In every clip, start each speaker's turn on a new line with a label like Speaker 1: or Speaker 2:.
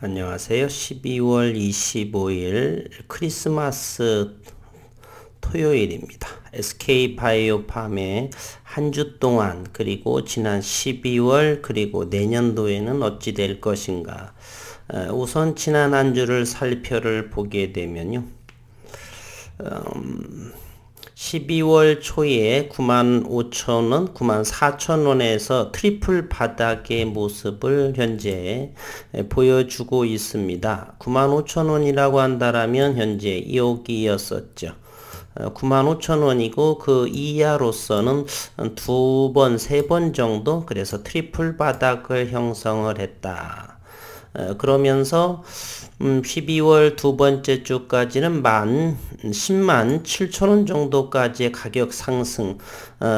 Speaker 1: 안녕하세요. 12월 25일 크리스마스 토요일입니다. SK바이오팜의 한 주 동안 그리고 지난 12월 그리고 내년도에는 어찌 될 것인가. 우선 지난 한 주를 살펴를 보게 되면요. 12월 초에 95,000원, 94,000원에서 트리플 바닥의 모습을 현재 보여주고 있습니다. 95,000원이라고 한다면 현재 2억이었었죠. 95,000원이고 그 이하로서는 두 번, 세 번 정도 그래서 트리플 바닥을 형성을 했다. 그러면서 12월 두 번째 주까지는 10만 7천원 정도까지의 가격 상승,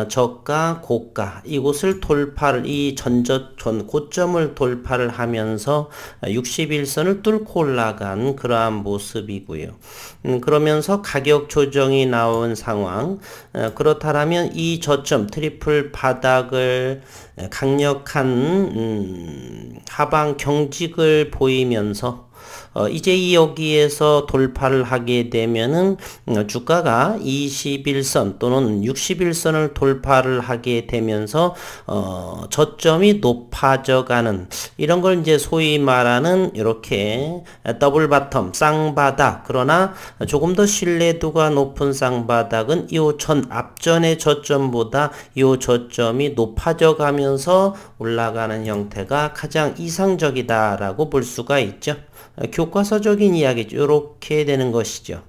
Speaker 1: 저가 고가 이곳을 돌파를 이 고점을 돌파를 하면서 61선을 뚫고 올라간 그러한 모습이고요. 그러면서 가격 조정이 나온 상황. 그렇다면 이 저점 트리플 바닥을 강력한 하방 경직을 보이면서 이제 여기에서 돌파를 하게 되면은 주가가 21선 또는 61선을 돌파를 하게 되면서 저점이 높아져가는 이런 걸 이제 소위 말하는 이렇게 더블 바텀 쌍바닥, 그러나 조금 더 신뢰도가 높은 쌍바닥은 이 앞전의 저점보다 이 저점이 높아져 가면서 올라가는 형태가 가장 이상적이다라고 볼 수가 있죠. 교과서적인 이야기죠. 이렇게 되는 것이죠.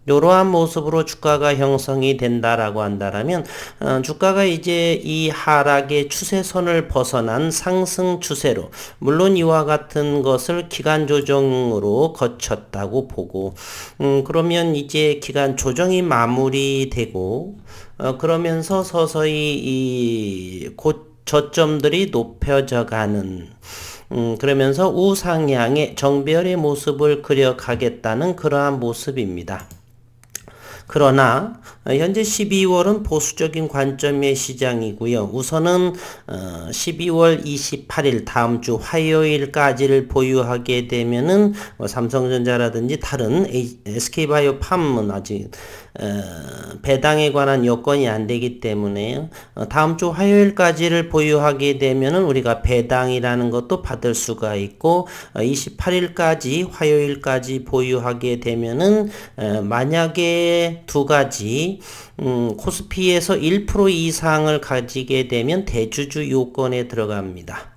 Speaker 1: 이러한 모습으로 주가가 형성이 된다라고 한다면 주가가 이제 이 하락의 추세선을 벗어난 상승 추세로, 물론 이와 같은 것을 기간 조정으로 거쳤다고 보고 그러면 이제 기간 조정이 마무리되고 그러면서 서서히 이 저점들이 높여져 가는 그러면서 우상향의 정별의 모습을 그려가겠다는 그러한 모습입니다. 그러나 현재 12월은 보수적인 관점의 시장이고요. 우선은 12월 28일 다음 주 화요일까지를 보유하게 되면은 삼성전자라든지 다른 SK바이오팜은 아직 배당에 관한 여건이 안 되기 때문에 다음 주 화요일까지를 보유하게 되면은 우리가 배당이라는 것도 받을 수가 있고 28일까지 화요일까지 보유하게 되면은 만약에 두 가지 코스피에서 1% 이상을 가지게 되면 대주주 요건에 들어갑니다.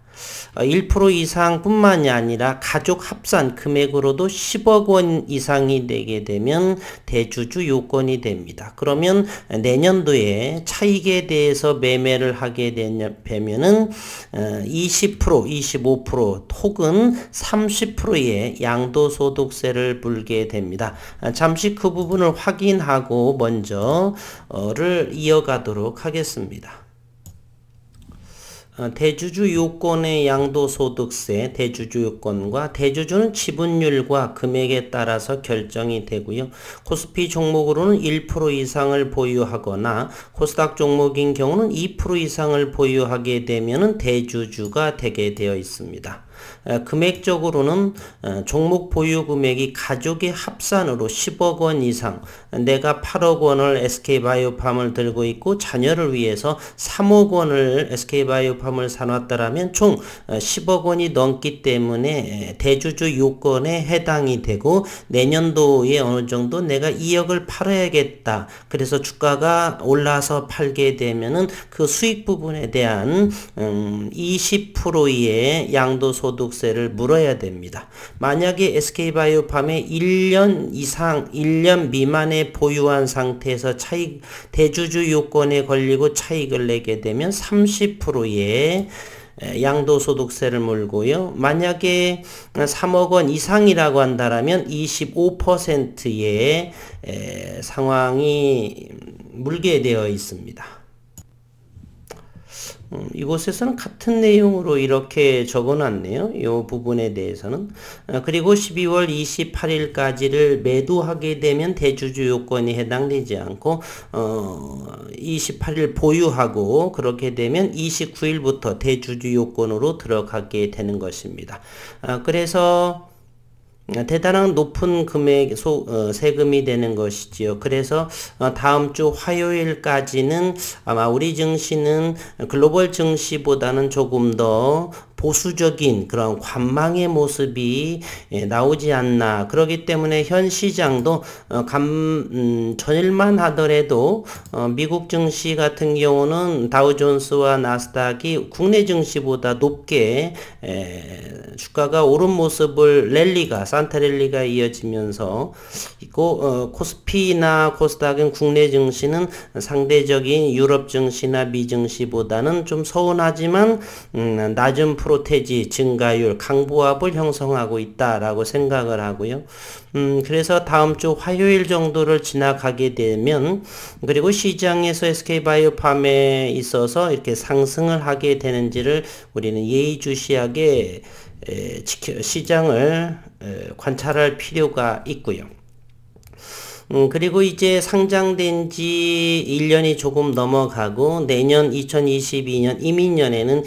Speaker 1: 1% 이상 뿐만이 아니라 가족 합산 금액으로도 10억 원 이상이 되게 되면 대주주 요건이 됩니다. 그러면 내년도에 차익에 대해서 매매를 하게 되면은 20%, 25% 혹은 30%의 양도소득세를 물게 됩니다. 잠시 그 부분을 확인하고 먼저를 이어가도록 하겠습니다. 대주주 요건의 양도소득세, 대주주 요건과 대주주는 지분율과 금액에 따라서 결정이 되고요. 코스피 종목으로는 1% 이상을 보유하거나 코스닥 종목인 경우는 2% 이상을 보유하게 되면 대주주가 되게 되어 있습니다. 금액적으로는 종목 보유 금액이 가족의 합산으로 10억 원 이상, 내가 8억 원을 SK바이오팜을 들고 있고 자녀를 위해서 3억 원을 SK바이오팜을 사놨다라면 총 10억 원이 넘기 때문에 대주주 요건에 해당이 되고 내년도에 어느 정도 내가 2억을 팔아야겠다. 그래서 주가가 올라서 팔게 되면은 그 수익 부분에 대한 20%의 양도소득세를 물어야 됩니다. 만약에 SK바이오팜에 1년 이상, 1년 미만에 보유한 상태에서 대주주 요건에 걸리고 차익을 내게 되면 30%의 양도소득세를 물고요. 만약에 3억 원 이상이라고 한다면 25%의 상황이 물게 되어 있습니다. 이곳에서는 같은 내용으로 이렇게 적어놨네요. 이 부분에 대해서는. 그리고 12월 28일까지를 매도하게 되면 대주주 요건이 해당되지 않고 28일 보유하고 그렇게 되면 29일부터 대주주 요건으로 들어가게 되는 것입니다. 그래서 대단한 높은 금액 세금이 되는 것이지요. 그래서 다음 주 화요일까지는 아마 우리 증시는 글로벌 증시보다는 조금 더 보수적인 그런 관망의 모습이 나오지 않나. 그렇기 때문에 현 시장도 전일만 하더라도 미국 증시 같은 경우는 다우존스와 나스닥이 국내 증시보다 높게 주가가 오른 모습을 랠리가 산타 랠리가 이어지면서 있고 코스피나 코스닥은 국내 증시는 상대적인 유럽 증시나 미 증시보다는 좀 서운하지만 낮은 프로테지 증가율 강보합을 형성하고 있다라고 생각을 하고요. 그래서 다음 주 화요일 정도를 지나가게 되면 그리고 시장에서 SK바이오팜에 있어서 이렇게 상승을 하게 되는지를 우리는 예의주시하게 시장을 관찰할 필요가 있고요. 그리고 이제 상장된 지 1년이 조금 넘어가고 내년 2022년 이민년에는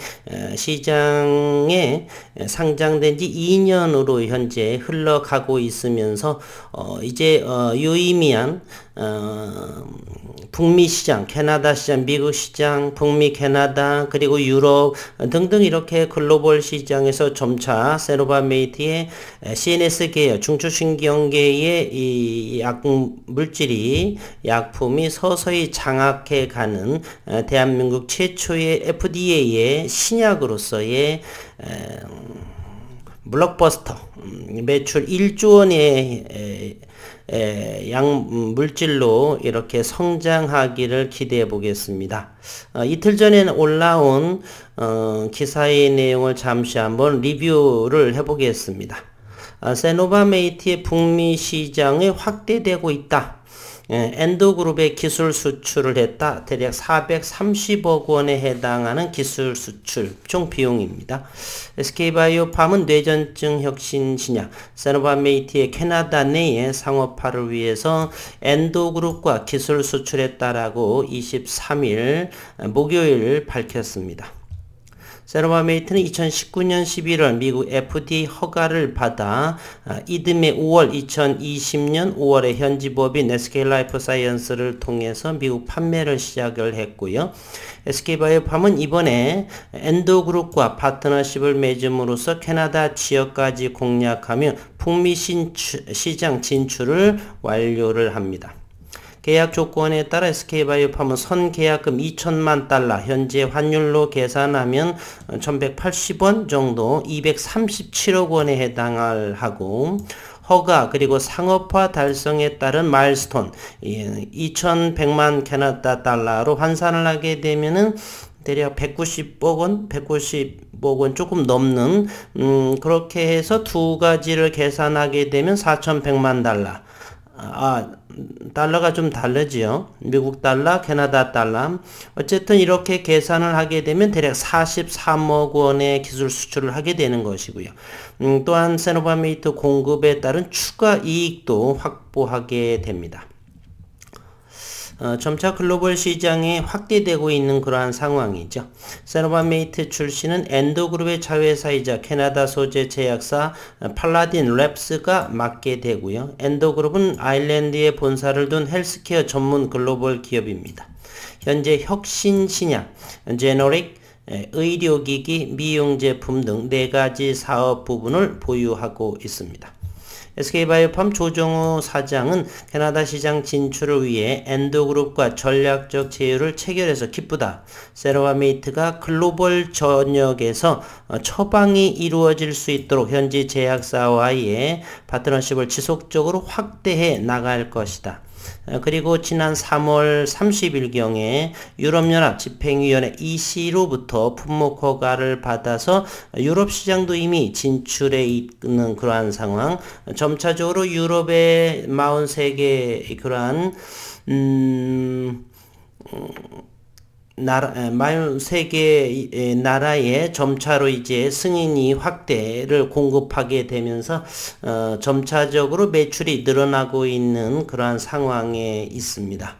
Speaker 1: 시장에 상장된 지 2년으로 현재 흘러가고 있으면서 이제 유의미한 북미 시장, 캐나다 시장, 미국 시장, 북미, 캐나다, 그리고 유럽 등등 이렇게 글로벌 시장에서 점차 세노바메이트의 CNS 계열, 중추신경계의 이 물질이 약품이 서서히 장악해 가는 대한민국 최초의 FDA의 신약으로서의 블록버스터 매출 1조 원의 물질로 이렇게 성장하기를 기대해 보겠습니다. 이틀 전에 올라온 기사의 내용을 잠시 한번 리뷰를 해 보겠습니다. 세노바메이트의 북미 시장이 확대되고 있다. 엔도그룹의 기술 수출을 했다. 대략 430억 원에 해당하는 기술 수출 총 비용입니다. SK바이오팜은 뇌전증 혁신 신약, 세노바메이트의 캐나다 내의 상업화를 위해서 엔도그룹과 기술 수출했다라고 23일 목요일 밝혔습니다. 세노바메이트는 2019년 11월 미국 FDA 허가를 받아 이듬해 5월 2020년 5월에 현지법인 SK라이프사이언스를 통해서 미국 판매를 시작을 했고요. SK바이오팜은 이번에 엔도그룹과 파트너십을 맺음으로써 캐나다 지역까지 공략하며 북미 시장 진출을 완료를 합니다. 계약 조건에 따라 SK바이오팜은 선계약금 2천만 달러, 현재 환율로 계산하면 1180원 정도 237억 원에 해당을 하고 허가 그리고 상업화 달성에 따른 마일스톤 2100만 캐나다 달러로 환산을 하게 되면은 대략 190억 원 조금 넘는 그렇게 해서 두 가지를 계산하게 되면 4100만 달러. 달러가 좀 다르지요. 미국 달러, 캐나다 달러. 어쨌든 이렇게 계산을 하게 되면 대략 43억 원의 기술 수출을 하게 되는 것이고요. 또한 세노바메이트 공급에 따른 추가 이익도 확보하게 됩니다. 점차 글로벌 시장에 확대되고 있는 그러한 상황이죠. 세노바메이트 출시는 엔도그룹의 자회사이자 캐나다 소재 제약사 팔라딘 랩스가 맡게 되고요. 엔도그룹은 아일랜드에 본사를 둔 헬스케어 전문 글로벌 기업입니다. 현재 혁신신약, 제너릭, 의료기기, 미용제품 등 4가지 사업 부분을 보유하고 있습니다. SK바이오팜 조정우 사장은 캐나다 시장 진출을 위해 엔도그룹과 전략적 제휴를 체결해서 기쁘다. 세노바메이트가 글로벌 전역에서 처방이 이루어질 수 있도록 현지 제약사와의 파트너십을 지속적으로 확대해 나갈 것이다. 그리고 지난 3월 30일경에 유럽연합 집행위원회 EC로부터 품목 허가를 받아서 유럽 시장도 이미 진출해 있는 그러한 상황. 점차적으로 유럽의 43개 그러한 세계 나라에 점차로 이제 승인이 확대를 공급하게 되면서 점차적으로 매출이 늘어나고 있는 그러한 상황에 있습니다.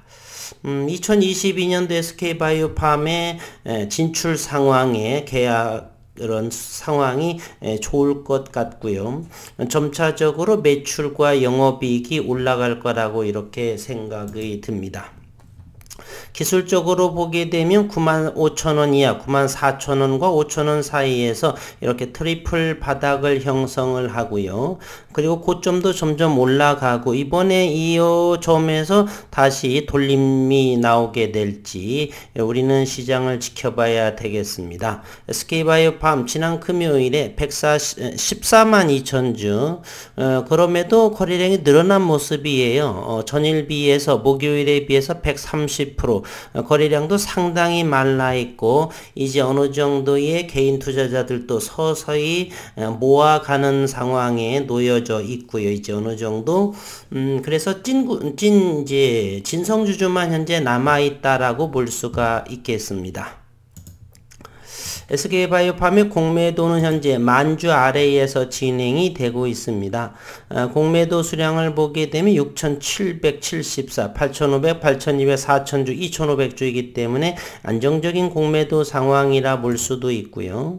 Speaker 1: 2022년도 SK바이오팜의 진출 상황에 계약 이런 상황이 좋을 것 같고요. 점차적으로 매출과 영업이익이 올라갈 거라고 이렇게 생각이 듭니다. 기술적으로 보게 되면 95,000원 이하 94,000원과 5,000원 사이에서 이렇게 트리플 바닥을 형성을 하고요. 그리고 고점도 점점 올라가고 이번에 이 점에서 다시 돌림이 나오게 될지 우리는 시장을 지켜봐야 되겠습니다. SK바이오팜 지난 금요일에 142,000주 그럼에도 거래량이 늘어난 모습이에요. 전일 비해서 목요일에 비해서 130% 거래량도 상당히 말라있고 이제 어느 정도의 개인 투자자들도 서서히 모아가는 상황에 놓여져 있고요. 이제 어느 정도 그래서 이제 진성주주만 현재 남아있다라고 볼 수가 있겠습니다. SK바이오팜의 공매도는 현재 만주 아래에서 진행이 되고 있습니다. 공매도 수량을 보게 되면 6,774, 8,500, 8,200, 4,000주, 2,500주이기 때문에 안정적인 공매도 상황이라 볼 수도 있고요.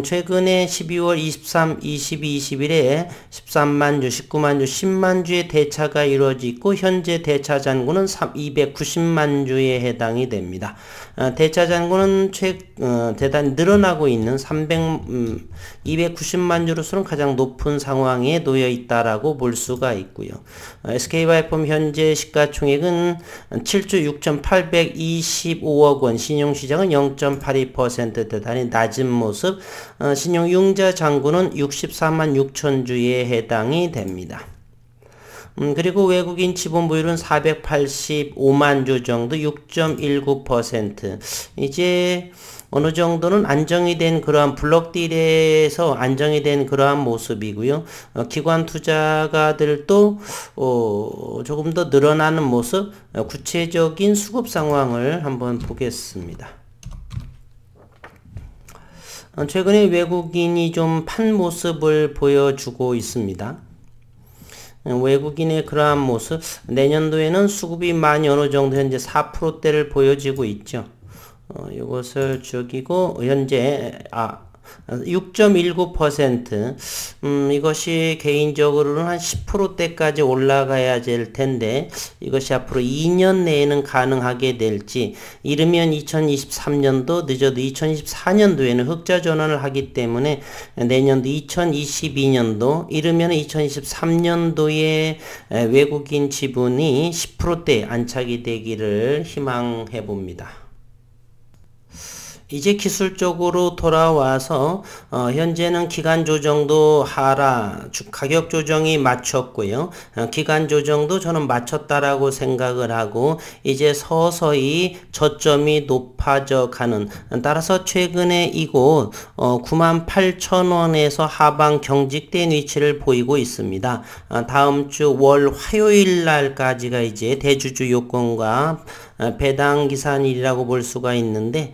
Speaker 1: 최근에 12월 23, 22, 21에 13만주, 19만주, 10만주의 대차가 이루어지고 현재 대차 잔고는 290만주에 해당이 됩니다. 대차 잔고는 대단히 늘어나고 있는 290만주로서는 가장 높은 상황에 놓여 있다라고 볼 수가 있고요. SK바이오팜 현재 시가총액은 7조 6,825억 원, 신용시장은 0.82% 대단히 낮은 모습, 신용융자 잔고는 64만 6천주에 해당이 됩니다. 그리고 외국인 지분 보유는 485만 주 정도 6.19%. 이제 어느 정도는 안정이 된 그러한 블록딜에서 안정이 된 그러한 모습이고요. 기관 투자가들도 조금 더 늘어나는 모습, 구체적인 수급 상황을 한번 보겠습니다. 최근에 외국인이 좀 판 모습을 보여주고 있습니다. 외국인의 그러한 모습, 내년도에는 수급이 많이 어느 정도 현재 4%대를 보여지고 있죠. 이것을 죽이고 현재 6.19%, 이것이 개인적으로는 한 10%대까지 올라가야 될 텐데 이것이 앞으로 2년 내에는 가능하게 될지, 이르면 2023년도 늦어도 2024년도에는 흑자 전환을 하기 때문에 내년도 2022년도 이르면 2023년도에 외국인 지분이 10%대 안착이 되기를 희망해 봅니다. 이제 기술적으로 돌아와서 현재는 기간 조정도 가격 조정이 맞췄고요. 기간 조정도 저는 맞췄다라고 생각을 하고 이제 서서히 저점이 높아져 가는, 따라서 최근에 이곳 98,000원에서 하방 경직된 위치를 보이고 있습니다. 다음 주 월 화요일 날까지가 이제 대주주 요건과 배당 기산일이라고 볼 수가 있는데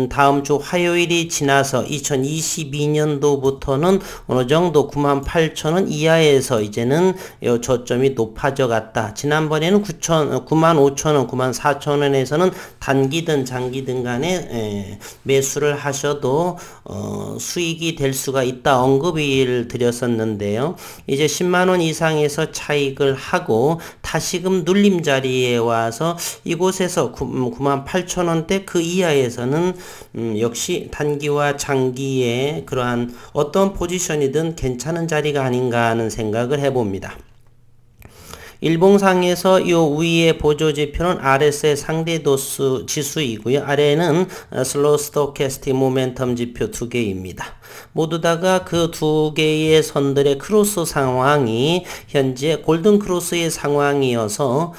Speaker 1: 다음 주 화요일이 지나서 2022년도부터는 어느 정도 98,000원 이하에서 이제는 저점이 높아져 갔다. 지난번에는 95,000원, 94,000원에서는 단기든 장기든 간에 매수를 하셔도 수익이 될 수가 있다 언급을 드렸었는데요. 이제 10만원 이상에서 차익을 하고 다시금 눌림 자리에 와서 이곳에서 98,000원대 그 이하에서는 역시 단기와 장기의 그러한 어떤 포지션이든 괜찮은 자리가 아닌가 하는 생각을 해봅니다. 일봉상에서 이 위의 보조지표는 RSI 상대도수 지수이고요. 아래는 슬로우 스토캐스틱 모멘텀 지표 두 개입니다. 모두 다가 그 두 개의 선들의 크로스 상황이 현재 골든 크로스의 상황이어서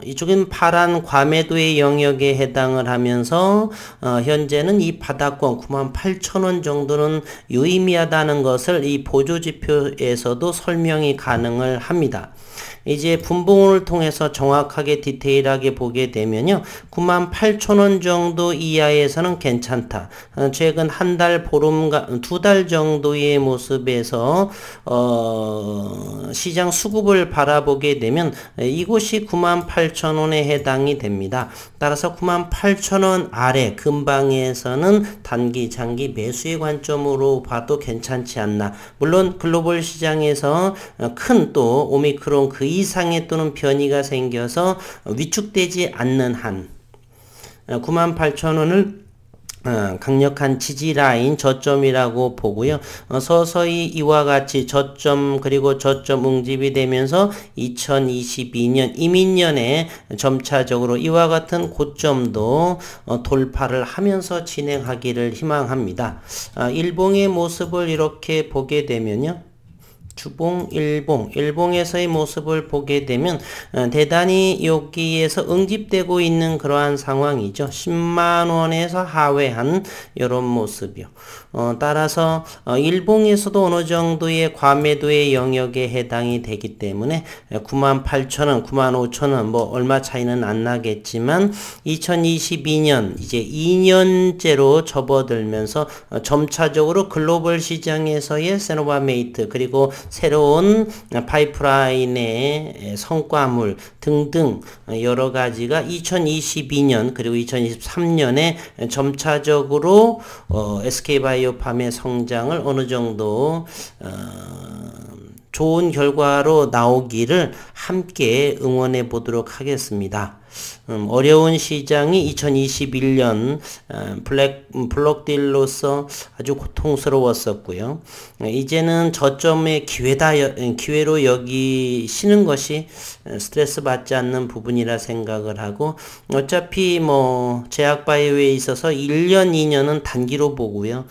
Speaker 1: 이쪽은 파란 과매도의 영역에 해당을 하면서 현재는 이 바닥권 98,000원 정도는 유의미하다는 것을 이 보조지표에서도 설명이 가능을 합니다. 이제 분봉을 통해서 정확하게 디테일하게 보게 되면요. 98,000원 정도 이하에서는 괜찮다. 최근 한 달, 보름간, 두 달 정도의 모습에서 시장 수급을 바라보게 되면 이곳이 98,000원에 해당이 됩니다. 따라서 98,000원 아래 근방에서는 단기, 장기 매수의 관점으로 봐도 괜찮지 않나. 물론 글로벌 시장에서 큰 또 오미크론 그 이상의 또는 변이가 생겨서 위축되지 않는 한 98,000원을 강력한 지지라인 저점이라고 보고요. 서서히 이와 같이 저점 그리고 저점 응집이 되면서 2022년 이민년에 점차적으로 이와 같은 고점도 돌파를 하면서 진행하기를 희망합니다. 일봉의 모습을 이렇게 보게 되면요. 주봉, 일봉에서의 모습을 보게 되면 대단히 여기에서 응집되고 있는 그러한 상황이죠. 10만원에서 하회한 이런 모습이요. 따라서 일봉에서도 어느 정도의 과매도의 영역에 해당이 되기 때문에 98,000원, 95,000원 뭐 얼마 차이는 안 나겠지만 2022년 이제 2년째로 접어들면서 점차적으로 글로벌 시장에서의 세노바메이트 그리고 새로운 파이프라인의 성과물 등등 여러 가지가 2022년 그리고 2023년에 점차적으로 SK바이오팜의 성장을 어느 정도 좋은 결과로 나오기를 함께 응원해 보도록 하겠습니다. 어려운 시장이 2021년 블록딜로서 아주 고통스러웠었고요. 이제는 저점의 기회로 여기시는 것이 스트레스 받지 않는 부분이라 생각을 하고 어차피 뭐 제약바이오에 있어서 1년, 2년은 단기로 보고요.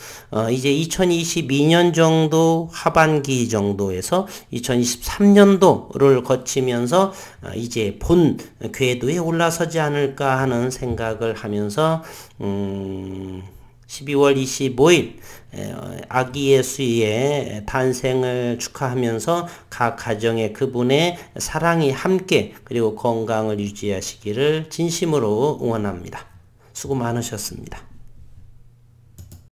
Speaker 1: 이제 2022년 정도 하반기 정도에서 2023년도를 거치면서 이제 본 궤도에 올라서지 않을까 하는 생각을 하면서 12월 25일 아기 예수의 탄생을 축하하면서 각 가정의 그분의 사랑이 함께 그리고 건강을 유지하시기를 진심으로 응원합니다. 수고 많으셨습니다.